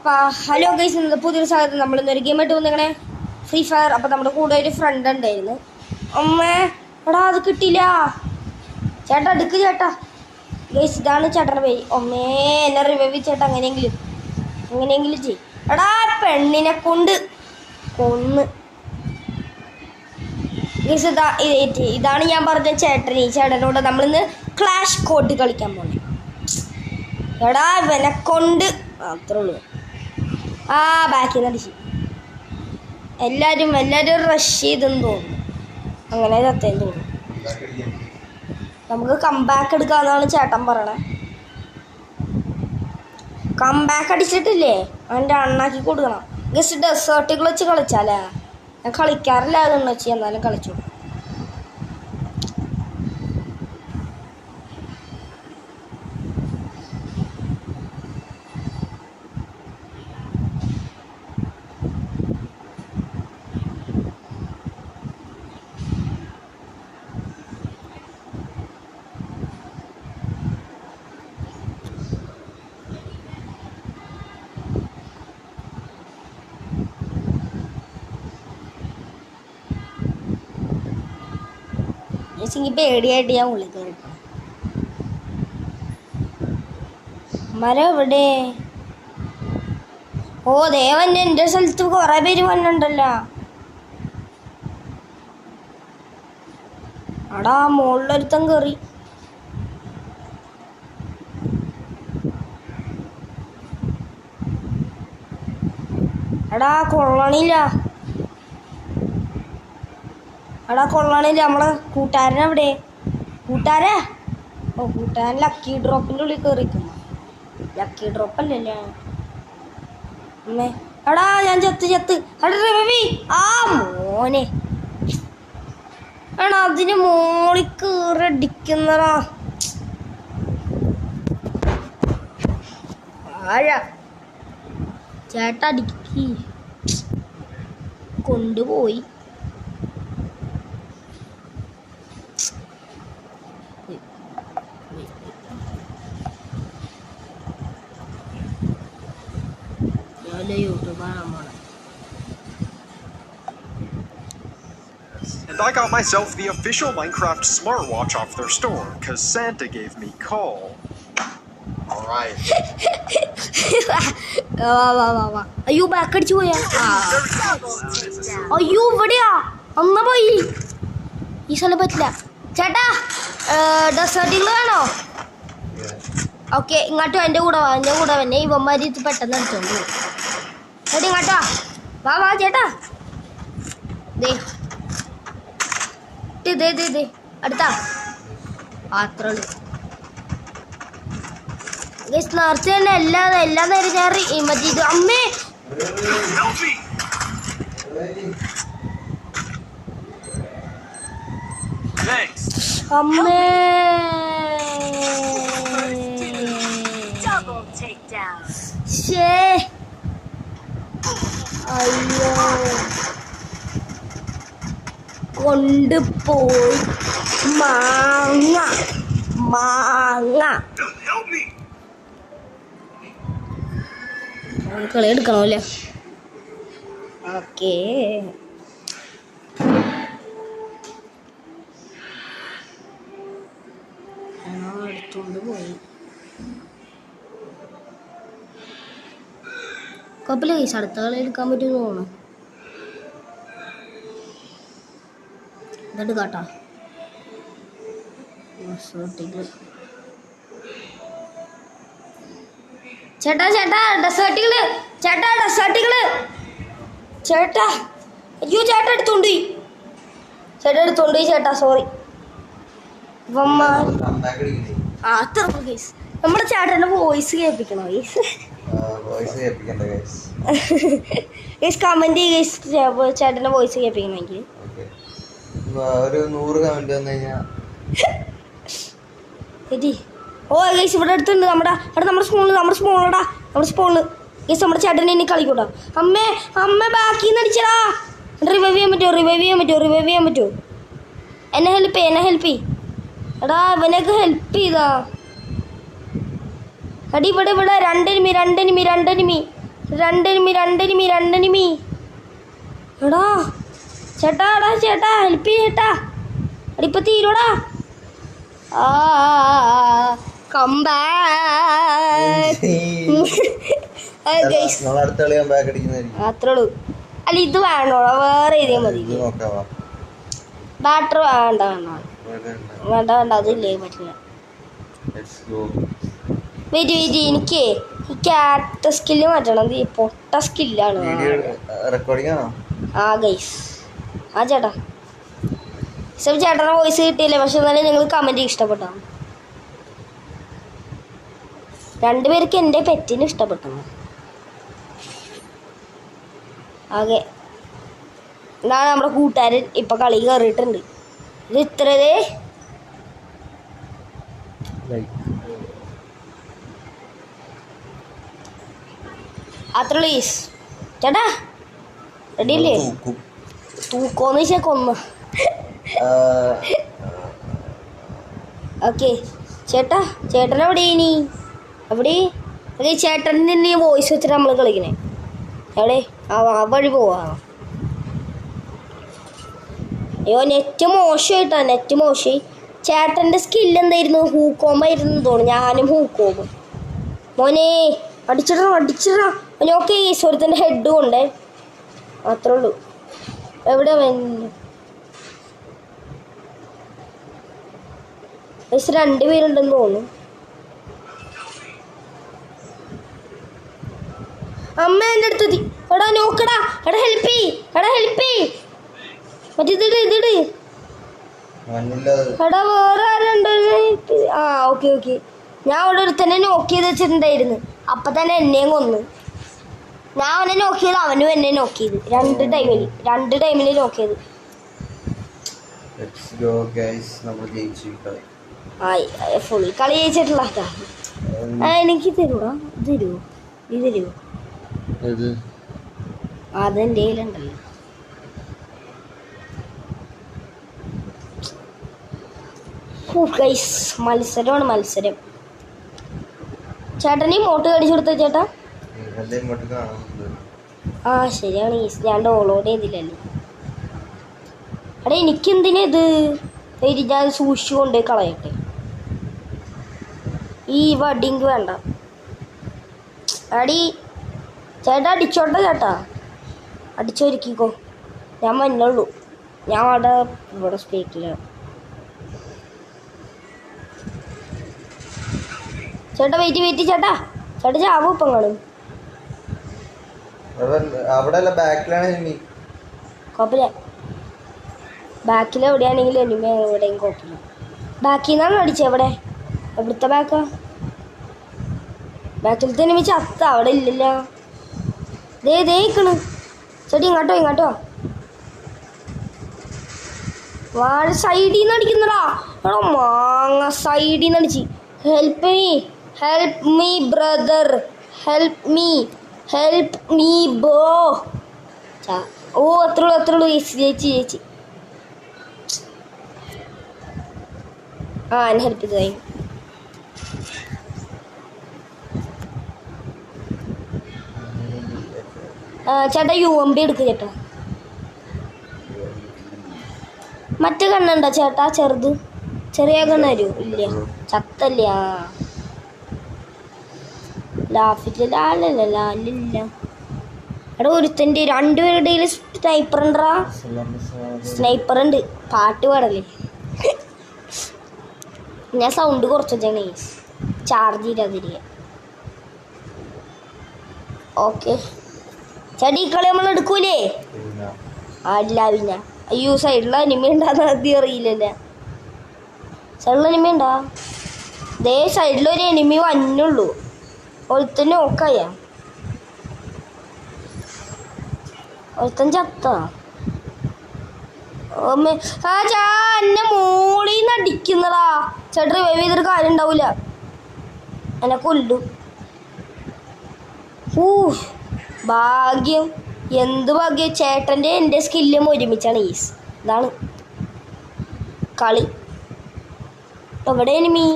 Hello guys, ഇന്നത്തെ പുതിയൊരു സാധനം നമ്മളിന്നൊരു ഗെയിം ആയിട്ട് വന്നിങ്ങനെ ഫ്രീ ഫയർ. അപ്പം നമ്മുടെ കൂടെ ഒരു ഫ്രണ്ട് ഉണ്ടായിരുന്നു. അമ്മേ എടാ അത് കിട്ടിയില്ല ചേട്ടാ, അടുക്ക് ചേട്ടാ. ഗൈസ് ഇതാണ് ചേട്ടൻ്റെ പേര്. അമ്മേ എന്നെ റിവൈവ് ചേട്ടാ, എങ്ങനെയെങ്കിലും ചെയ്. എടാ പെണ്ണിനെ കൊണ്ട് കൊന്ന്. ഗൈസ് ഇതാണ് ഞാൻ പറഞ്ഞ ചേട്ടൻ. ഈ ചേട്ടനോട് നമ്മളിന്ന് ക്ലാഷ് കോഡ് കളിക്കാൻ പോണേ. എടാ ഇവനെ കൊണ്ട് അത്രേ ഉള്ളൂ. ബാക്കിൽ നിന്ന് അടിച്ച് എല്ലാവരും റഷ് ചെയ്തെന്ന് തോന്നുന്നു. അങ്ങനെ ചത്തേന്ന് തോന്നുന്നു. നമുക്ക് കംബാക്ക് എടുക്കാമെന്നാണ് ചേട്ടൻ പറയണേ. കംബാക്ക് അടിച്ചിട്ടില്ലേ അവൻ്റെ അണ്ണാക്കി കൊടുക്കണം. ഗസ്റ്റ് ഡെസേർട്ടുകൾ വെച്ച് കളിച്ചാലേ. ഞാൻ കളിക്കാറില്ല അതൊന്നും വെച്ച്, എന്നാലും കളിച്ചു. പേടിയായിട്ട് ഞാൻ ഉള്ളിൽ കയറി. മരം എവിടെ? ഓ ദേവൻ, എൻ്റെ സ്ഥലത്ത് കുറെ പേര് വന്നിട്ടുണ്ടല്ലോ. അടാ മുകളിലൊരുത്തം കയറി. എടാ കൊള്ളണില്ല നമ്മളെ കൂട്ടുകാരനെവിടെ? കൂട്ടുകാരാ? ഓ കൂട്ടുകാരൻ ലക്കി ഡ്രോപ്പിൻ്റെ ഉള്ളിൽ കയറിക്കുന്നു. ലക്കി ഡ്രോപ്പ് അല്ലല്ലേ അമ്മേ. എടാ ഞാൻ ചത്ത് മോനെ. എടാ അതിന് മോളിൽ കയറി അടിക്കുന്നതാ. ചേട്ടാ അടിക്കി കൊണ്ടുപോയി. And I got myself the official Minecraft smartwatch off their store, cause Santa gave me coal. Alright. അയ്യോ ബാക്ക് അടിച്ചു പോയാ. അയ്യോ ഇവിടെയാ അമ്മ പോയി. ഈ സ്ഥലം പറ്റില്ല ചേട്ടാ. ഡെസേർട്ടുകൾ വേണോ? ഓക്കെ ഇങ്ങോട്ടോ, എൻ്റെ കൂടെ വന്നെ. ഇവന്മാർ ഇത് പെട്ടെന്ന് എടുത്തോണ്ട് പോകും. ചേട്ടാ ഇങ്ങോട്ടോ വാ ചേട്ടാ. ദേ അടുത്താ അത്രേ ഉള്ളൂ. നേരത്തെ തന്നെ എല്ലാ നേരം ഞാൻ മറ്റേ ഇത് അമ്മേ അമ്മേ അയ്യോ കൊണ്ടുപോയി മാങ്ങ കളി എടുക്കണമല്ലേ. ഓക്കേ എടുത്തോണ്ട് പോയി. കുഴപ്പമില്ല ഈ അടുത്ത കളി എടുക്കാൻ പറ്റുമെന്ന് തോന്നുന്നു. ഇതെടുക്കാം കേട്ടോ. ചേട്ടാ ഡെസേർട്ടുകള് ചേട്ടാ. അയ്യോ ചേട്ടാ എടുത്തോണ്ട് പോയി ചേട്ടാ, സോറി. നമ്മുടെ ചേട്ടൻ്റെ വോയിസ് കേൾപ്പിക്കണോ? കമന്റ് ചേട്ടൻ്റെ വോയിസ് കേൾപ്പിക്കണമെങ്കിൽ ഒരു 100 കമന്റ് വന്നു കഴിഞ്ഞാൽ. ഓ ഗൈസ് ഇവിടെ അടുത്തുണ്ട് നമ്മുടെ സ്പോണില് ഗൈസ് നമ്മുടെ ചേട്ടനെ ഇനി കളിക്കൂട്ടോ. അമ്മ ബാക്കിൽ നിന്ന് അടിച്ചടാ. റിവൈവ് ചെയ്യാൻ പറ്റുമോ? എന്നെ ഹെൽപ്പ് ചെയ്യ്. എടാ ഇവനൊക്കെ ഹെൽപ്പ് ചെയ്താ. അടി ഇവിടെ രണ്ടെനിമി രണ്ടെനിമി. എടാ ചേട്ടാ ഹെൽപ്പ് ചെയ്യ ചേട്ടാ. അടിപ്പ തീരൂടാ. Come back. അടുത്ത കളി ബാക്ക് അടിക്കുന്നതായിരിക്കും. അത്രേ ഉള്ളൂ. അല്ല ഇത് വേണോടാ, വേറെ എഴുതിയാൽ മതി. ബാറ്റർ വേണ്ട അതില്ലേ പറ്റില്ല. വെയിറ്റ് എനിക്ക് ഈ ക്യാരക്ടർ സ്കില്ല് മാറ്റണം. ഇത് പൊട്ട സ്കില്ലാണ്. ആ ഗൈസ് ആ ചേട്ടാ ചേട്ടൻ്റെ വോയിസ് കിട്ടിയില്ലേ, പക്ഷെ എന്നാലും ഞങ്ങൾ കമൻറ്റ് ഇഷ്ടപ്പെട്ടോ. രണ്ടുപേർക്ക് എൻ്റെ പെറ്റിന് ഇഷ്ടപ്പെട്ടു. ആകെ ഇതാണ് നമ്മുടെ കൂട്ടുകാരൻ ഇപ്പം കളി കയറിയിട്ടുണ്ട്. ഇത് ഇത്രതേ അത്ര ഈസ് ചേട്ടാ റെഡിയില്ലേ? തൂക്കോന്ന് വെച്ചാൽ കൊന്നു. ഓക്കെ ചേട്ടൻ എവിടെ ഇനി അവിടെ? ഓക്കെ ചേട്ടൻ്റെ തന്നെ വോയിസ് വെച്ചിട്ട് നമ്മൾ കളിക്കണേ. എവിടെ ആ വഴി പോവാ. അയ്യോ നെറ്റ് മോശമായി. ചേട്ടൻ്റെ സ്കില്ല് എന്തായിരുന്നു? ഹൂക്കോമായിരുന്നു തോന്നുന്നു. ഞാനും ഹൂക്കോമും. മോനെ അടിച്ചിടാ. ഓക്കെ ഈശ്വരത്തിൻ്റെ ഹെഡ് കൊണ്ടേ അത്രേ ഉള്ളൂ. എവിടെ രണ്ടുപേരുണ്ടെന്ന് തോന്നുന്നു. അമ്മ എൻ്റെ അടുത്തെത്തി. എടാ നോക്കടാ. എടാ ഹെൽപ്പ് ചെയ്യ്. മറ്റേതിട് എടാ വേറെ ആരുണ്ട്? ആ ഓക്കെ ഞാൻ അവിടെ ഒരു തന്നെ നോക്ക് ചെയ്ത് വെച്ചിട്ടുണ്ടായിരുന്നു. അപ്പം തന്നെ എന്നെയും കൊന്ന്. ഞാൻ അവനെ നോക്ക് ചെയ്ത് അവനും എന്നെ നോക്ക് ചെയ്ത്. രണ്ട് ടൈമിൽ നോക്ക് ചെയ്ത്. ഫുൾ കളി ജയിച്ചിട്ടുള്ള എനിക്ക് തരൂടാ. ഇത് തരുമോ? അതെൻ്റെ കയ്യിലുണ്ടല്ലോ. മത്സരം. ചേട്ടന് മോട്ട് കടിച്ചു കൊടുത്ത ചേട്ടാ. ആ ശരിയാണ്. ഞാൻ ഡൗൺലോഡ് ചെയ്തില്ലല്ലോ. എടാ എനിക്കെന്തിനാ ഇത്? ഞാൻ സൂക്ഷിച്ചു കൊണ്ടുപോയി കളയട്ടെ. ഈ വടിങ്ക് വേണ്ട. ചേട്ടാ അടിച്ചോട്ടെ ചേട്ടാ. അടിച്ചൊരുക്കിക്കോ. ഞാൻ മഞ്ഞുള്ളൂ. ഞാൻ ഇവിടെ സ്പീക്കിലാണ്. ചേട്ടാ വെയിറ്റ് ചേട്ടാ ചാവും ഇപ്പം കാണും. കുഴപ്പമില്ല. ബാക്കിൽ എവിടെയാണെങ്കിലും എനിമ എവിടെയും കുഴപ്പമില്ല. ബാക്കിൽ നിന്നാണ് അടിച്ചത്. എവിടുത്തെ ബാക്കിലത്തെ എനിമ ചത്ത. അവിടെ ഇല്ലല്ല. ദേക്കണ് ചേട്ടി. ഇങ്ങോട്ടോ വാഴ സൈഡിൽ നിന്ന് അടിക്കുന്നടാ. എടോ മാങ്ങ സൈഡിൽ നിന്ന് അടിച്ച്. Help me brother. Help me ബോ. ഓ അത്രയുള്ളൂ. ചേച്ചി എന്നെ ഹെൽപ്പ് ചെയ്തായി. ചേട്ടാ UMP എടുക്കുക ചേട്ടാ. മറ്റേ കണ്ണുണ്ടോ ചേട്ടാ? ചെറിയ കണ്ണ് തരുമോ? ഇല്ല ചത്തല്ല. ലാഫില്ല. എടാ ഒരുത്തൻ്റെ രണ്ടുപേരുടെ സ്നൈപ്പർ ഉണ്ട്. പാട്ട് പാടല്ലേ. ഞാൻ സൗണ്ട് കുറച്ച് വെച്ചാണ് ചാർജ് ചെയ്താതിരിക്കുക. ഓക്കെ ചേട്ടാ ഈ കളി നമ്മൾ എടുക്കൂലേ? അല്ല പിന്നെ അയ്യോ സൈഡിൽ അനിമ ഉണ്ടാകുന്ന ആദ്യം അറിയില്ലല്ലേ. സൈഡിൽ അനിമ ഉണ്ടാ? സൈഡിലൊരു എനിമി വന്നുള്ളൂ. ഒരുത്തൻ നോക്കായ ഒരുത്തൻ ചത്ത. എന്നെ മോളിന്ന് അടിക്കുന്നതാ. ചേട്ടൻ റിവൈവ് ചെയ്തൊരു കാര്യം ഉണ്ടാവില്ല. എന്നെ കൊല്ലും. ഭാഗ്യം. എന്ത് ഭാഗ്യം. ചേട്ടൻ്റെ എൻ്റെ സ്കില്ലും ഒരുമിച്ചാണ്. ഇതാണ് കളി. എവിടെ എനിമി?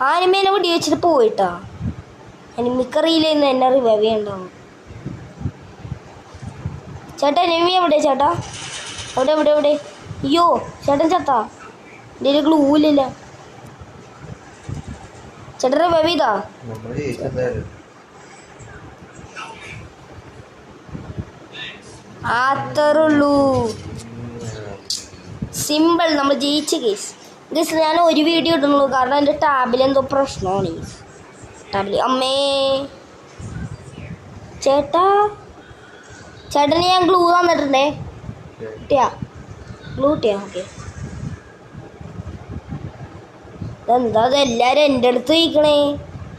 ആ എനിമി എന്നെ വെടി വെച്ചിട്ട് പോയിട്ടാ. എനിമിക്കറിയില്ലെന്ന് എന്നെ റിവൈവ് ചെയ്യണ്ടാവും. ചേട്ടാ എനിമി എവിടെ ചേട്ടാ? എവിടെ എവിടെ എവിടെ? അയ്യോ ചേട്ടൻ ചത്താ? എൻ്റെ ഗ്ലൂ ഇല്ല. ചേട്ടൻ്റെ ബബിതാ നമ്മൾ ജയിച്ചെന്തായാലും. അത്രയുള്ളൂ. സിമ്പിൾ, നമ്മൾ ജയിച്ച കേസ്. ഗൈസ് ഞാൻ ഒരു വീഡിയോ ഇടുന്നുള്ളൂ കാരണം എൻ്റെ ടാബിൽ എന്തോ പ്രശ്നമാണ്. ടാബിൽ അമ്മേ ചേട്ടാ ചേട്ടന് ഞാൻ ഗ്ലൂ തന്നിട്ടുണ്ടേ. കിട്ടിയാ ഗ്ലൂ കിട്ടിയാ? ഓക്കെ. എന്താ അത് എല്ലാവരും എൻ്റെ അടുത്ത് ചോദിക്കണേ?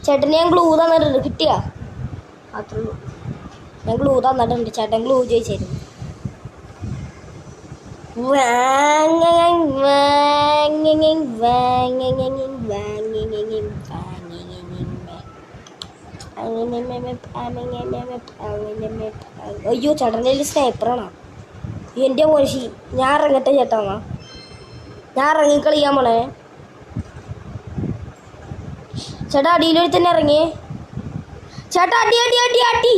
ചേട്ടന് ഞാൻ ഗ്ലൂ തന്നിട്ടുണ്ട്. കിട്ടിയാ? അത്രേ ഉള്ളൂ. ഞാൻ ഗ്ലൂ തന്നിട്ടുണ്ട്. ചേട്ടൻ ഗ്ലൂ ചോദിച്ചായിരുന്നു. അയ്യോ ചേട്ടൻ്റെ സ്നൈപ്പറാണോ? എൻ്റെ മോശി. ഞാൻ ഇറങ്ങട്ടെ ചേട്ടാ? ഞാൻ ഇറങ്ങി കളിക്കാൻ പോണേ. ചേട്ടാ അടിയിലൊരു തന്നെ ഇറങ്ങിയേ. ചേട്ടാ അടി അടി അടി അടി.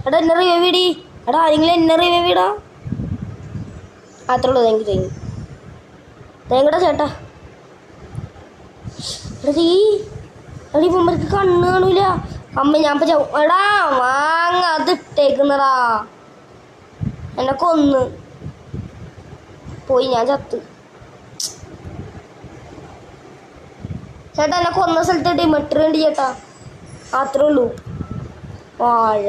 എടാ എന്നെ റിവൈവിടി. എടാ ആരെങ്കിലും എന്നെ റിവൈവിടാ. അത്രേ ഉള്ളൂ. തേങ്ങടാ ചേട്ടാ. എടാ എടീ മുമ്പർക്ക് കണ്ണ് കാണൂല. അമ്മ ഞാൻ എടാ വാങ്ങ അത് ഇട്ടേക്കുന്നടാ. എന്നെ കൊന്ന് പോയി. ഞാൻ ചത്ത്. ചേട്ടാ എന്നെ കൊന്ന സ്ഥലത്ത് മെട്രുണ്ട് ചേട്ടാ. അത്രേ ഉള്ളൂ. വാഴ.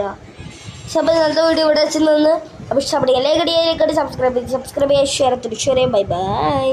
അപ്പോൾ ഇന്നത്തെ വീഡിയോ ഇവിടെ വെച്ച് നിന്ന് അപ്പോൾ ഇഷ്ടപ്പെടുക. ലൈക്ക് അടിക്കുക, സബ്സ്ക്രൈബ് ചെയ്യുക, ഷെയർ ചെയ്ത് ബൈ ബൈ.